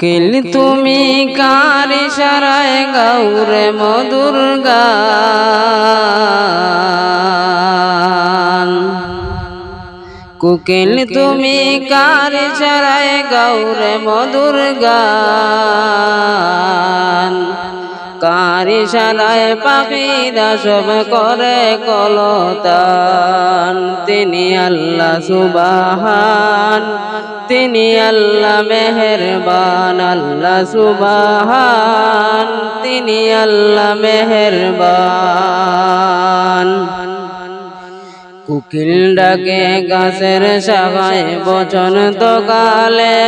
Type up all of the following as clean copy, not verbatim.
কোকিল তুমি কার ইশারায় গাউরে মধুর গান। কোকিল তুমি কার ইশারায় গাউরে মধুর গান। কার ইশারায় পাখিরা সব করে কলতান। তিনি আল্লাহ সুবহান, তিনি আল্লাহ মেহেরবান। আল্লাহ সুবহান, তিনি আল্লাহ মেহেরবান। কোকিল ডাকে গাছের শাখায় বচন তো গালে,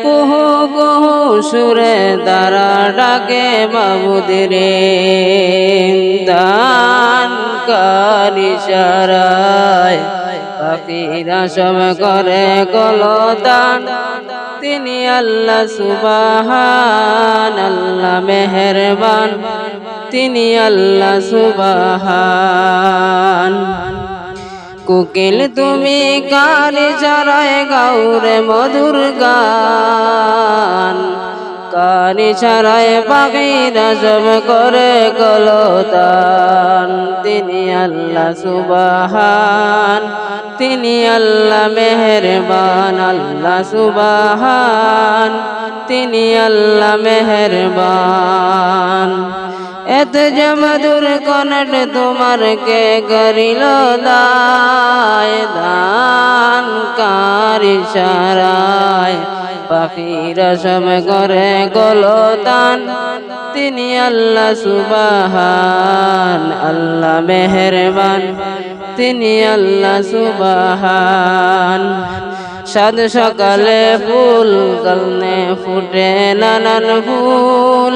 কুহু কুহু সুরে তারা ডাকে মাবুদরে। দান কার ইশারায় পাখিরা সব করে কলতান। তিনি আল্লাহ সুবহান, আল্লাহ মেহেরবান, তিনি আল্লাহ সুবহান। কোকিল তুমি কার ইশারায় গাউরে মধুর গান। কার ইশারায় পাখিরা সব করে কলতান। তিনি আল্লাহ সুবহান, তিনি আল্লাহ মেহেরবান। আল্লাহ সুবহান, তিনি আল্লাহ মেহেরবান। এত যে মধুর কনট তোমার কে করিল দায়। দান কার ইশারায় পাখিরা সব করে কলতান। তিনি আল্লাহ সুবহান, আল্লাহ মেহেরবান, তিনি আল্লাহ সুবহান। সাত সকালে ফুল কালনে ফুটে নানান ফুল।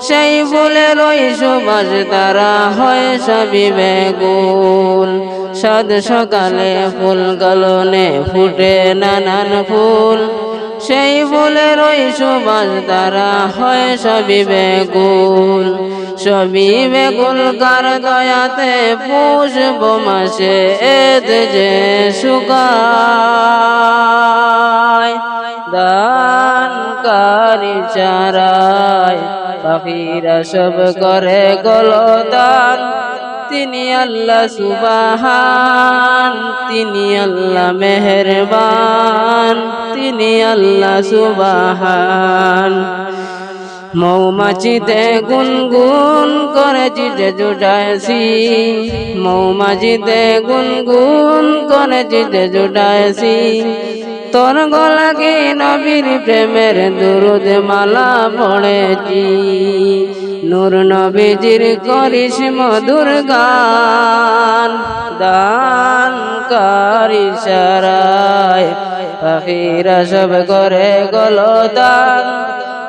সেই ফুলের ওই সুবাস তারা হয় সবই বেগুন। সাত সকালে ফুল কালনে ফুটে নানান ফুল। সেই ফুলের ওই সুবাস তারা হয় সবই বেগুন। সবই বেগুন কার দয়াতে পুষব মাসে এদ যে শুকায়। দান কার ইশারায় পাখিরা সব করে কলতান। তিনি আল্লাহ সুবহান, তিনি আল্লাহ মেহেরবান, তিনি আল্লাহ সুবহান। মৌমাছিতে গুনগুন করে চিঠে জুটাইছি। মৌমাছিতে গুনগুন করে চিঠে জুটাইছি। তোর গলাকে নবীর প্রেমের দুরুদ মালা পড়েছি। নূর নবীজির করিস মধুর গান। দান কার ইশারায় পাখিরা সব করে কলতান।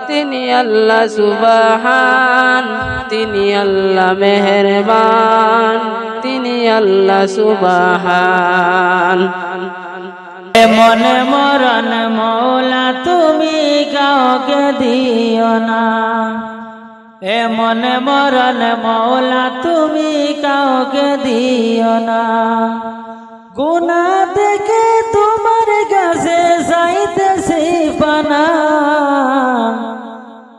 তিনি আল্লাহ সুবহান, তিনি আল্লাহ মেহেরবান, তিনি আল্লাহ সুবহান। মনে মরণ মৌলা তুমি কাউকে দিও না। এ মনে মরণ মৌলা তুমি কাউকে দিও না। গুনাহ দেখে তোমার কাছে চাইতেছি পানা।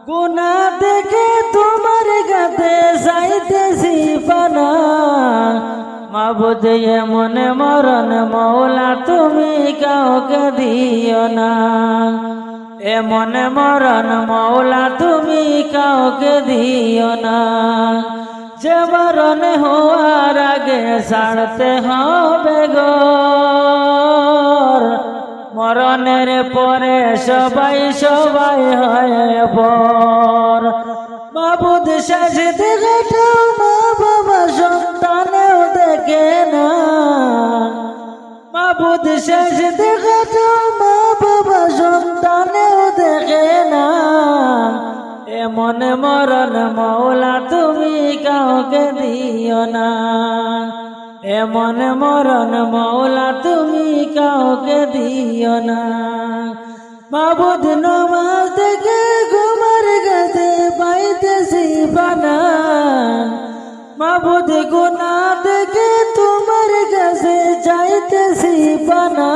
গুনাহ দেখে তোমার কাছে চাইতেছি পানা। মাবুদ মনে মরণ মৌলা তুমি কাউকে দিও না। এ মনে মরণ মৌলা তুমি কাউকে দিও না। যে মরণ হওয়ার আগে ছাড়তে হবে ঘর। মরণের পরে সবাই সবাই হয় পর। মাবুদ শেষ দেখাটাও মা বাবা সন্তানেও দেখে না। মাবুদ শেষ দেখাটাও মা বাবা সন্তানেও দেখে না। এমন মরণ মৌলা তুমি কাউকে দিও না। এমন মরণ মৌলা তুমি কাউকে দিও না। মাবুদ নামাজ থেকে ঘুমার কাছে পাইতেছি বানা। মাবুদ গুনাহ থেকে তোমার কাছে চাইতেছি পানা।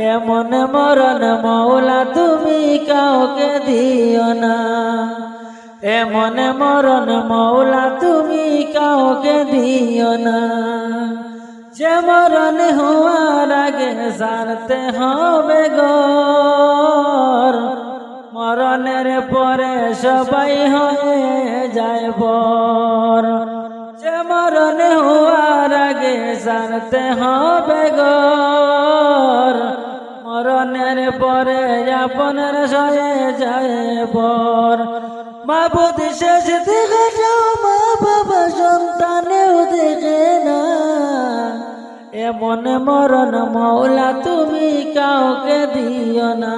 এমন মরণ মৌলা তুমি কাউকে দিও না, এমন মরণ মৌলা তুমি কাউকে দিও না। যে মরণ হওয়ার আগে সারতে হবে ঘর, মরণের পরে সবাই হয়ে যায় পর। যে মরণ হওয়ার আগে সারতে হবে ঘর, মরণের পরে আপনের সয়ে যায় পর। মাবুদ শেষ দেখে যাও, মা বাবা সন্তানেও দেখে না, এমন মরণ মৌলা তুমি কাউকে দিও না।